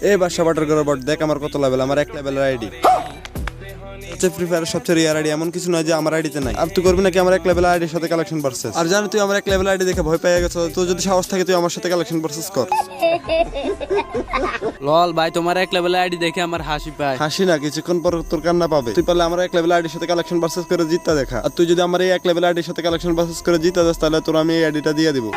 এই বাসা বাটার করে বট দেখ আমার কত লেভেল, আমার 1 লেভেলের আইডি। ফ্রি ফায়ারের সবচেয়ে রিয়ার আইডি, এমন কিছু নয় যে আমার আইডিতে নাই। আর তুই করবি নাকি আমার 1 লেভেলের আইডির সাথে কালেকশন ভার্সেস? আর জানি তুই আমার 1 লেভেলের আইডি দেখে ভয় পেয়ে গেছো, তো যদি সাহস থাকে তুই আমার সাথে কালেকশন ভার্সেস কর। লল ভাই তোমার 1 লেভেলের আইডি দেখে আমার হাসি পায়। হাসি না, কিছুক্ষণ পর তোর কান্না পাবে। তুই পারলে আমার 1 লেভেলের আইডির সাথে কালেকশন ভার্সেস করে জিততে দেখা। আর তুই যদি আমার এই 1 লেভেলের আইডির সাথে কালেকশন ভার্সেস করে জিতে যাস তাহলে তোর আমি এই আইডিটা দিয়ে দিব।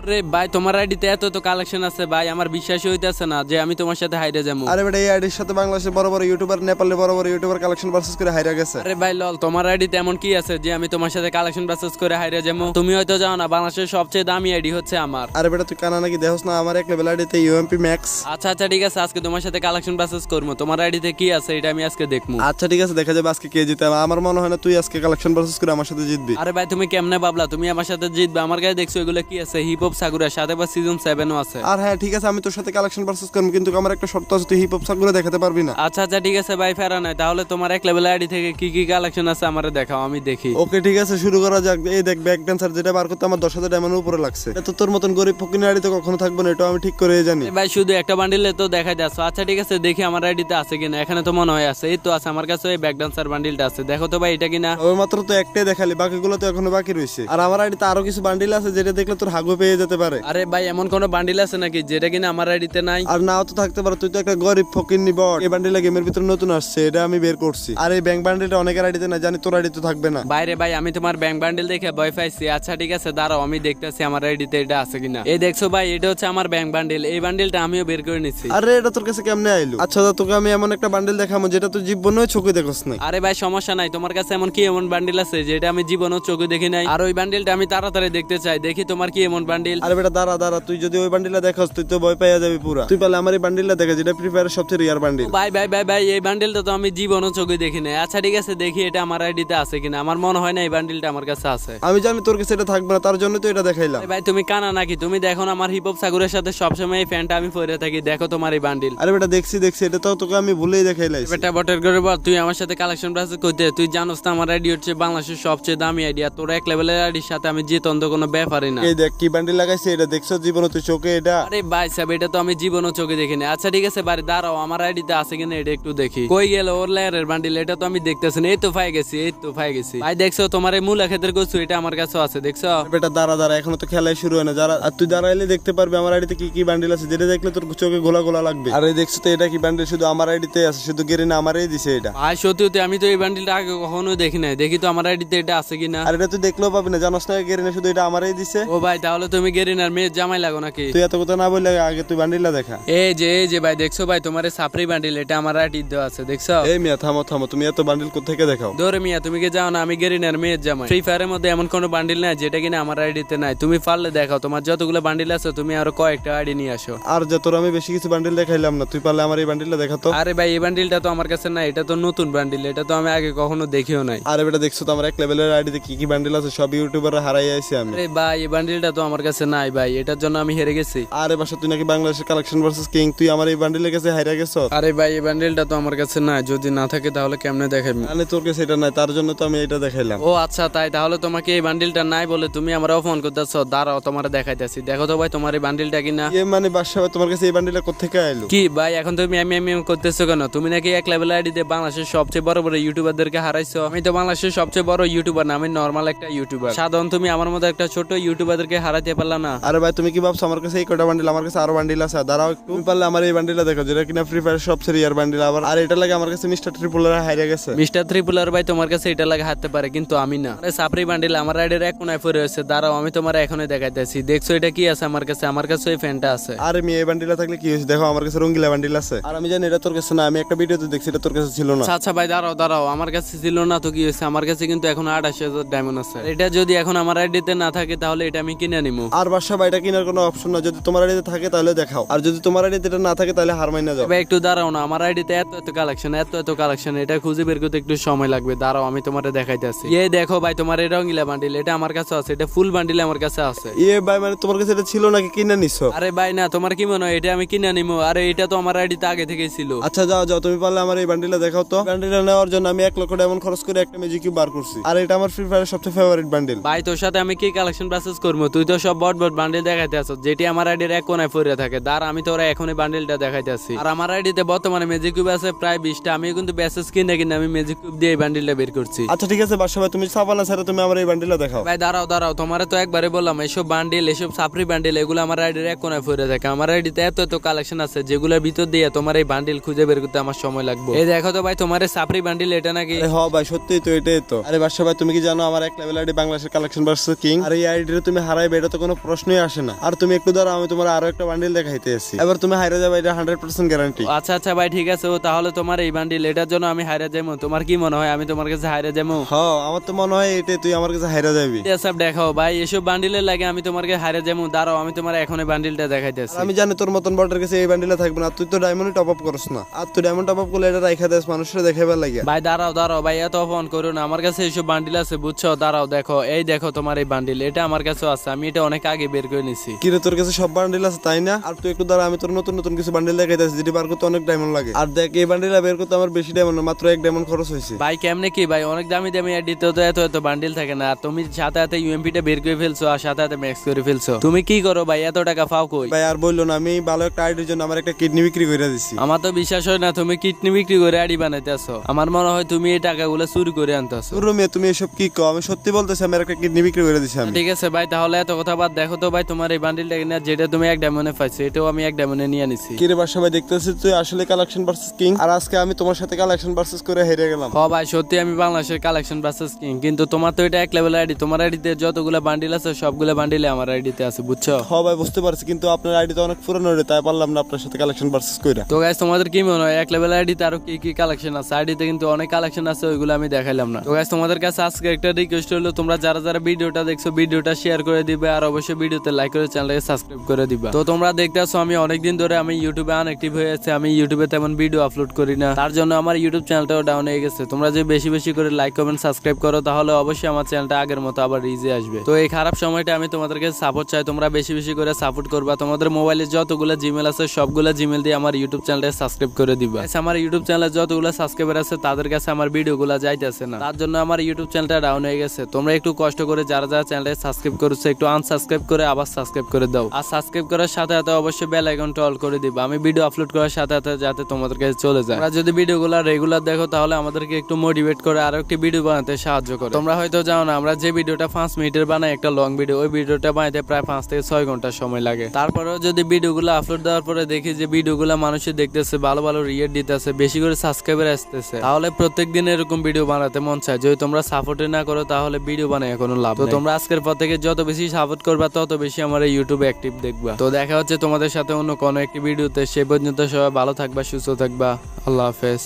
রে ভাই তোমার আইডিতে এত তো কালেকশন আছে ভাই, আমার বিশ্বাসই হইতাছে না যে আমি তোমার সাথে হাইরে যাবো। আরে বেটা এই আইডির সাথে বাংলাদেশের বড় বড় ইউটিউবার, নেপালে বড় বড় ইউটিউবার কালেকশন ভার্সেস করে হাইরা গেছে। আরে ভাই লল তোমার আইডিতে এমন কি আছে যে আমি তোমার সাথে কালেকশন ভার্সেস করে হাইরে যাবো? তুমি হয়তো জানো না বাংলাদেশের সবচেয়ে দামি আইডি হচ্ছে আমার। আরে বেটা তুই কানা নাকি দেখোস না আমার 1 লেভেলের আইডিতে ইউএমপি ম্যাক্স। আচ্ছা আচ্ছা ঠিক আছে, আজকে তোমার সাথে কালেকশন ভার্সেস করবো। তোমার আইডিতে কি আছে এটা আমি আজকে দেখবো। আচ্ছা ঠিক আছে, দেখা যাবে আজকে কে জিতে। আমার মনে হয় না তুই আজকে কালেকশন ভার্সেস করে আমার সাথে জিতবি। আরে ভাই তুমি কেমনে ভাবলা তুমি আমার সাথে জিতবে? আমার কাছে দেখছো এগুলো কি আছে, হিপ হপ সাকুরা সাথে বা সিজন 7ও আছে। আর হ্যাঁ ঠিক আছে, আমি তোর সাথে কালেকশন ভার্সেস করব, কিন্তু আমার একটা শর্ত আছে, তুই হিপ হপ সাগুলো দেখাতে পারবি না। আচ্ছা আচ্ছা ঠিক আছে ভাই, ফেরা নাই তাহলে তোমার 1 লেভেল আইডি থেকে কি কি কালেকশন আছে আমারে দেখাও, আমি দেখি। ওকে ঠিক আছে, শুরু করা যাক। এই দেখ ব্যাক ড্যান্সার যেটা বার করতে আমার 10,000 ডায়মন্ডের উপরে লাগছে। এটা তো তোর মতন গরিব ফকির আইডি তো কখনো থাকবে না, এটা আমি ঠিক করে জানি। ভাই শুধু একটা বান্ডিলে তো দেখাই দাও। আচ্ছা ঠিক আছে দেখি আমার আইডিতে আছে কিনা। এখানে তো মনে হয় আছে, এই তো আছে আমার কাছে এই ব্যাক ডান্সার বান্ডিলটা আছে। দেখো তো ভাই এটা কিনা। ওই মাত্র তো একটাই দেখালি, বাকিগুলো তো এখনো বাকি রয়েছে। আর আমার আইডিতে আরো কিছু বান্ডিল আছে যেটা দেখলে তোর হাগু পেয়ে যেতে পারে। আরে ভাই এমন কোন বান্ডিল আছে নাকি যেটা কিনা আমার আইডিতে নাই? আর নাও তো থাকতে পারে, তুই তো একটা গরিব ফকির নিব। এই বান্ডিলটা গেমের ভিতরে নতুন আসছে, এটা আমি বের করছি। আর এই ব্যাংক বান্ডিলটা অনেকের আইডিতে না, জানি তোর আইডিতে থাকবে না। বাইরে ভাই আমি তোমার ব্যাংক বান্ডিল দেখে ভয় পাইছি। আচ্ছা ঠিক আছে দাঁড়াও আমি দেখতেছি আমার আইডিতে এটা আছে কিনা। এই দেখছো ভাই এটা হচ্ছে আমার ব্যাংক বান্ডিল, এই বান্ডিলটা আমিও বের করে নিচ্ছি। আরে এটা তোর কাছে কেমনে আইলো? আচ্ছা তোকে আমি এমন একটা বান্ডিল দেখাবো যেটা তুই জীবনেও চোখে দেখোস না। আরে ভাই সমস্যা নাই, তোমার কাছে এমন কি এমন বান্ডিল আছে যেটা আমি জীবনেও চোখে দেখি নাই? আর ওই বান্ডিলটা আমি তাড়াতাড়ি দেখতে চাই, দেখি তোমার কি এমন বান্ডিল। আরে বেটা দাঁড়া দাঁড়া, তুই যদি ওই বান্ডিলটা দেখোস তুই তো ভয় পেয়ে যাবি পুরা। তুই পারলে আমার এই বান্ডিলটা দেখা, যেটা ফ্রি ফায়ারের সবচেয়ে রিয়ার বান্ডিল। ভাই ভাই ভাই ভাই এই বান্ডিলটা তো আমি জীবনেও চোখে দেখি নাই। আচ্ছা ঠিক আছে দেখি এটা আমার আইডিতে আছে কিনা। আমার মনে হয় না এই বান্ডিলটা আমার কাছে আছে। আমি জানি তোর কাছে এটা থাকবে না, তার জন্য তো এটা দেখাইলাম। ভাই তুমি কানা নাকি? তুমি দেখো না আমার হিপ হপ সাগরের সাথে সবসময় এই ফ্যানটা আমি পরে থাকি, দেখো তোমার এই বান্ডিল। আরে বেটা দেখছি দেখছি, এটা তো তোকে আমি ভুলেই দেখাইলাই। বেটা বটের করে বল, তুই আমার সাথে কালেকশন প্রাইস করতে, তুই জানোস না আমার আইডি হচ্ছে বাংলাদেশের সবচেয়ে দামি আইডি। আর তোর 1 লেভেলের আইডির সাথে আমি জিতন্ত কোনো ব্যাপারই না। এই দেখ কি বান্ডিল লাগাইছে, এটা দেখছো জীবনে তুই চোখে? এটা আরে ভাই সাহেব এটা তো আমি জীবনও চোখে দেখিনি। আচ্ছা ঠিক আছে বাড়ি দাঁড়াও, আমার আইডিতে আছে কিনা এটা একটু দেখি। কই গেল ওর লেয়ারের বান্ডিল? এটা তো আমি দেখতেছি না। এই তো পাই গেছি, এই তো পাই গেছি। ভাই দেখছো তোমার এই মূলা ক্ষেতের কচু, এটা আমার কাছে আছে দেখছো? বেটা দাঁড়া দাঁড়া, এখনো তো খেলাই শুরু হয় না। যারা আর তুই দাঁড়াইলে দেখতে পারবি আমার আইডিতে কি কি বান্ডিল আছে, যেটা দেখলে তোর চোখে গোলা গোলা লাগবে। আরে দেখছো তো এটা কি বান্ডিল? শুধু আমার আইডিতে আছে, শুধু গেরিনা আমারই দিছে এটা। ভাই সত্যি সত্যি আমি তো এই বান্ডিলটা আগে কখনো দেখি নাই। দেখি তো আমার আইডিতে এটা আছে কিনা। আর এটা তুই দেখলেও পাবি না, জানোস না গেরিনা শুধু এটা আমারই দিছে। ও ভাই তাহলে তুমি গেরিনার মেয়ে জামাই লাগো নাকি? তুই এত কথা না বললে আগে তুই বান্ডিলটা দেখা। এই যে ভাই দেখছো ভাই তোমার এই সাপরি বান্ডিল, এটা আমার আইডি দেওয়া আছে দেখছো? এই মিয়া থামো থামো, তুমি এত বান্ডিল কোথেকে দেখাও? দৌড়ে মিয়া তুমি কি যাও না আমি গেরিনার মেয়ের জামাই। ফ্রি ফায়ারের মধ্যে এমন কোনো বান্ডিল নাই যেটা কিনা আমার আইডিতে নাই। তুমি পারলে দেখাও, তোমার যতগুলো বান্ডিল আছে তুমি আরো কয়েকটা আইডি নিয়ে আসো। আর যে তোর আমি বেশি কিছু বান্ডিল দেখাইলাম না, তুই পারলে আমার এই বান্ডিলটা দেখাতো। আরে ভাই এই বান্ডিলটা তো আমার কাছে নাই, এটা তো নতুন বান্ডিল, এটা তো আমি আগে কখনো দেখিও নাই। আরে বেটা দেখছো তো আমার 1 লেভেলের আইডিতে কি কি বান্ডিল আছে, সব ইউটিউবাররা হারাই আইছি আমি। আরে ভাই এই বান্ডিলটা তো আমার কাছে নাই ভাই, এটার জন্য আমি হেরে গেছি। আরে বাসা তুই নাকি বাংলাদেশের কালেকশন ভার্সেস কিং, তুই আমার এই বান্ডিলের কাছে হাইরা গেছো। আরে ভাই এই বান্ডিলটা তো আমার কাছে নাই, যদি না থাকে তাহলে কেমনে দেখাবি? মানে তোর কাছে এটা নাই, তার জন্য তো আমি এটা দেখাইলাম। ও আচ্ছা তাই, তাহলে তোমাকে এই বান্ডিলটা নাই বলে তুমি আমার অপমান করতেছো। দাঁড়াও তোমার দেখাইতেছি, দেখো তো ভাই তোমার এই বান্ডিলটা কিনা। মানে বাসা তোমার কাছে এই বান্ডিলটা কোথেকে আইলো? কি ভাই এখন তুমি আমি করতেছো কেন? তুমি নাকি 1 লেভেল আইডি দিয়ে বাংলাদেশের সবচেয়ে বড় বড় ইউটিউবারদেরকে হারাইছো। আমি তো বাংলাদেশের সবচেয়ে বড় ইউটিউবার না, আমি নরমাল একটা ইউটিউবার। সাধারণ তুমি আমার মতো একটা ছোট ইউটিউবারদেরকে হারাইতে পারলা না। আরে ভাই তুমি কি ভাবছো আমার কাছে এই কটা বান্ডিল? আমার কাছে আরো বান্ডিল আছে, দাঁড়াও একটু। তুমি পারলে আমার এই বান্ডিলটা দেখো, যেটা কিনা ফ্রি ফায়ার সবচেয়ে রিয়ার বান্ডিল। আবার আর এটা লাগে আমার কাছে মিস্টার ট্রিপলার হাইরা গেছে। মিস্টার ত্রিপুলার ভাই তোমার কাছে এটা লাগে হারতে পারে, কিন্তু আমি না। আরে সাপরি বান্ডিল আমার রাইডের এক কোনায় পড়ে আছে, দাঁড়াও আমি তোমার এখনই দেখাইতেছি। দেখছো এটা কি আছে আমার কাছে? আমার কাছে ওই ফ্যানটা আছে। আরে মেয়ে এই বান্ডিলটা থাকলে কি হয়েছে? দেখো আমার কাছে রঙ্গিলা বান্ডিল আছে। আর আমি জানি এটা তোর কাছে না, আমি একটা ভিডিওতে দেখছি এটা তোর কাছে ছিল না। আচ্ছা ভাই দাঁড়াও দাঁড়াও, আমার কাছে ছিল না তো কি হয়েছে? আমার কাছে কিন্তু এখন 28,000 ডায়মন্ড আছে। এটা যদি এখন আমার আইডিতে না থাকে তাহলে এটা আমি কিনে নিবো। আর বাসা ভাই এটা কেনার কোনো অপশন না, যদি তোমার আইডিতে থাকে তাহলে দেখাও, আর যদি তোমার আইডিতে এটা না থাকে তাহলে হার মাইনা যাও। ভাই একটু দাঁড়াও না, আমার আইডিতে এত কালেকশন, এটা খুঁজে বের করতে একটু সময় লাগবে। দাঁড়াও আমি তোমার দেখাইতেছি। এই দেখো ভাই তোমার এই রঙিলা বান্ডিল, এটা আমার কাছে আছে, এটা ফুল বান্ডিল আমার কাছে আছে। ভাই মানে তোমার কাছে এটা ছিল নাকি কিনে নিছো? আরে ভাই না, তোমার কি মনে হয় এটা আমি কিনে নিবো? আরে এটা তো আমার আইডিতে আগে থেকেই ছিল। আচ্ছা যাও যাও, তুমি পারলে আমার এই বান্ডিলটা দেখাও তো। বান্ডিলটা নেওয়ার জন্য আমি 1 লক্ষ ডায়মন্ড খরচ করে একটা ম্যাজিক কিউব বার করছি, আর এটা আমার ফ্রি ফায়ারের সবচেয়ে ফেভারিট বান্ডিল। ভাই তোর সাথে আমি কি কালেকশন প্রসেস করবো? তুই তো সব বট বট বান্ডিল দেখাইতে আছো, যেটি আমার আইডির এক কোনায় পড়ে থাকে। দাঁড়া আমি তোরা এখনই বান্ডিলটা দেখাইতে আসি। আর আমার আইডিতে বর্তমানে ম্যাজিক কিউব আছে প্রায় 20টা। আমি কিন্তু ব্যাসেস কিনে কিনে আমি ম্যাজিক কিউব দিয়ে এই বান্ডিলটা বের করছি। আচ্ছা ঠিক আছে বাদশা ভাই, তুমি সাবানা ছাড়া তুমি আমার এই বান্ডিলটা দেখাও। ভাই দাঁড়াও দাঁড়াও, তোমারে তো একবারে বললাম এসব বান্ডিল, এসব সাপ্রি বান্ডিল এগুলো আমার আইডির এক কোনায় পড়ে থাকে। আমার আইডিতে এত এত কালেকশন আছে যেগুলোর ভিতর দিয়ে তোমার এই বান্ডিল খুঁজে বের করতে আমার সময় লাগবে। এই দেখো তো ভাই তোমার এই সাপ্রি বান্ডিল, এটা নাকি? আরে হ্যাঁ ভাই সত্যিই তো, এটাই তো। আরে বাদশা ভাই তুমি কি জানো আমার এক লেভেল আইডি বাংলাদেশের কালেকশন ভার্সেস কিং, আর এই আইডিটা তুমি হারাইবে এটা তো কোনো প্রশ্নই আসে না। আর তুমি একটু ধরো, আমি তোমার আরো একটা বান্ডিল দেখাইতে আসি, এবার তুমি হারিয়ে যাবে, এটা 100% গ্যারান্টি। আচ্ছা আচ্ছা ভাই ঠিক আছে, ও তাহলে তোমার এই বান্ডিল এটার জন্য আমি হারিয়ে যাবো? তোমার কি মনে হয় আমি তোমার কাছে হারিয়ে যাবো? হ্যাঁ আমার তো মনে হয় এটাই, তুই আমার কাছে হারিয়ে যাবি। সব দেখাও ভাই, এসব বান্ডিলের লাগে আমি তোমাকে হারিয়ে যাবো? দাঁড়াও আমি তোমার এখন এই বান্ডিলটা দেখাইতেছি। আমি জানি তোর মতন বটের কাছে এই বান্ডিলে থাকবে না, তুই তো ডায়মন্ড টপ আপ করছ না, আর তুই ডায়মন্ড টপ আপ করলে এটা রাইখা দেস মানুষের দেখাইবার লাগে। ভাই দাঁড়াও দাঁড়াও ভাই, এত ফোন করো না, আমার কাছে এইসব বান্ডিল আছে বুঝছো। দাঁড়াও দেখো, এই দেখো তোমার এই বান্ডিল, এটা আমার কাছে আছে, আমি এটা অনেক আগে বের করে নিছি। কিরে তোর কাছে সব বান্ডিল আছে তাই না? আর তুই একটু দাঁড়া, আমি তোর নতুন নতুন কিছু বান্ডিল দেখাইতেছি যেটি বার করতে অনেক ডায়মন্ড লাগে। আর দেখ এই বান্ডিলটা বের করতে আমার বেশি ডায়মন্ড না, মাত্র 1 ডায়মন্ড খরচ হয়েছে। ভাই কেমনে কি ভাই, অনেক দামি দামি এডিতে তো এত এত বান্ডিল থাকে না, আর তুমি সাথে সাথে ইউএমপিটা বের করে ফেলছো আর সাথে সাথে ম্যাক্স করে ফেলছো। তুমি কি করো ভাই, এত টাকা পাও কই? ভাই আর বললো না, আমি ভালো একটা আইডির জন্য আমার একটা কিডনি বিক্রি করে দিছি। আমার তো বিশ্বাস হয় না তুমি কিডনি বিক্রি করে আইডি বানাইতেছো। আমার মনে হয় তুমি এই টাকাগুলো চুরি করে আনতেছো। রুমিয়া তুমি এসব কি কও? আমি সত্যি বলতেছি, আমার একটা কিডনি বিক্রি করে দিছি আমি। ঠিক আছে ভাই, তাহলে এত কথা বাদ, দেখো তো ভাই তোমার এই বান্ডিলটা কিনা, যেটা তুমি 1 ডায়মন্ডে পাইছো, এটাও আমি 1 ডায়মন্ডে নিয়ে নিছি। কিরে বাদশা ভাই, দেখতেছিস তুই আসলে কালেকশন ভার্সেস কিং, আর আজকে আমি তোমার সাথে কালেকশন ভার্সেস করে হেরে গেলাম। হ ভাই সত্যি আমি বাংলাদেশের কালেকশন ভার্সেস কিং, কিন্তু তোমার তো এটা এক লেভেল আইডি, তোমার আইডিতে যতগুলো বান্ডিল আছে সবগুলো বান্ডিলে আমার আইডিতে আছে বুঝছো। হ্যাঁ ভাই বুঝতে পারছি, কিন্তু আপনার আইডি তো অনেক পুরনো রে, তাই পারলাম না আপনার সাথে কালেকশন ভার্সেস কইরা। তো গাইস তোমাদের কি মনে হয় এক লেভেল আইডিতে আরো কি কি কালেকশন আছে? আইডিতে কিন্তু অনেক কালেকশন আছে, ওইগুলো আমি দেখাইলাম না। তো গাইস তোমাদের কাছে আজকে একটা রিকোয়েস্ট হলো, তোমরা যারা যারা ভিডিওটা দেখছো ভিডিওটা শেয়ার করে দিবে, আর অবশ্যই ভিডিওতে লাইক করে চ্যানেলকে সাবস্ক্রাইব করে দিবা। তো তোমরা দেখতেছো আমি অনেকদিন ধরে আমি ইউটিউবে আনঅ্যাক্টিভ হয়ে আছে, আমি ইউটিউবে তেমন ভিডিও আপলোড করি না, তার জন্য আমার ইউটিউব চ্যানেলটাও ডাউন হয়ে গেছে। তোমরা যদি বেশি বেশি করে লাইক কমেন্ট সাবস্ক্রাইব করো তাহলে অবশ্যই আমার চ্যানেলটা আগের মতো আবার রিজে আসবে। তো এই খারাপ সময়টা আমি তোমাদেরকে সাপোর্ট চাই, তোমরা বেশি বেশি করে সাপোর্ট করবা। তোমাদের মোবাইলে যতগুলো জিমেল আছে সবগুলো জিমেল দিয়ে আমার ইউটিউব চ্যানেলটা সাবস্ক্রাইব করে দিবা। আমার ইউটিউব চ্যানেলে যতগুলো সাবস্ক্রাইবার আছে তাদের কাছে আমার ভিডিওগুলো যাইতেছে না, তার জন্য আমার ইউটিউব চ্যানেলটা ডাউন হয়ে গেছে। তোমরা একটু কষ্ট করে যারা যারা চ্যানেলটা সাবস্ক্রাইব করেছো একটু আনসাবস্ক্রাইব করে আবার সাবস্ক্রাইব করে দাও, আর সাবস্ক্রাইব করার সাথে সাথে অবশ্যই বেল আইকনটা অল করে দিবা, আমি ভিডিও আপলোড করার সাথে সাথে যাতে তোমাদের কাছে চলে যায়। তোমরা যদি ভিডিওগুলো রেগুলার দেখো তাহলে আমাদেরকে একটু মোটিভেট করে আরো একটি ভিডিও বানাতে সাহায্য করে। তোমরা হয়তো জানো না, আমরা যে ভিডিওটা 5 মিনিটের বানাই একটা লং ভিডিও, ওই ভিডিওটা বানাইতে প্রায় 5 থেকে 6 ঘন্টা সময় লাগে। তারপরেও যদি ভিডিওগুলো আপলোড দেওয়ার পরে দেখি যে ভিডিওগুলো মানুষে দেখতেছে, ভালো ভালো রিয়েট দিতেছে, বেশি করে সাবস্ক্রাইবার আসতেছে, তাহলে প্রত্যেকদিন এরকম ভিডিও বানাতে মন চায়। যদি তোমরা সাপোর্ট না করো তাহলে ভিডিও বানায় কোনো লাভ নেই। তো তোমরা আজকের পর থেকে যত বেশি সাপোর্ট করবা তত বেশি আমার ইউটিউবে অ্যাক্টিভ দেখবা। তো দেখা হচ্ছে তোমাদের সাথে অন্য কোনো একটি ভিডিওতে, সে পর্যন্ত সবাই ভালো থাকবা, সুস্থ থাকবা, আল্লাহ হাফেজ।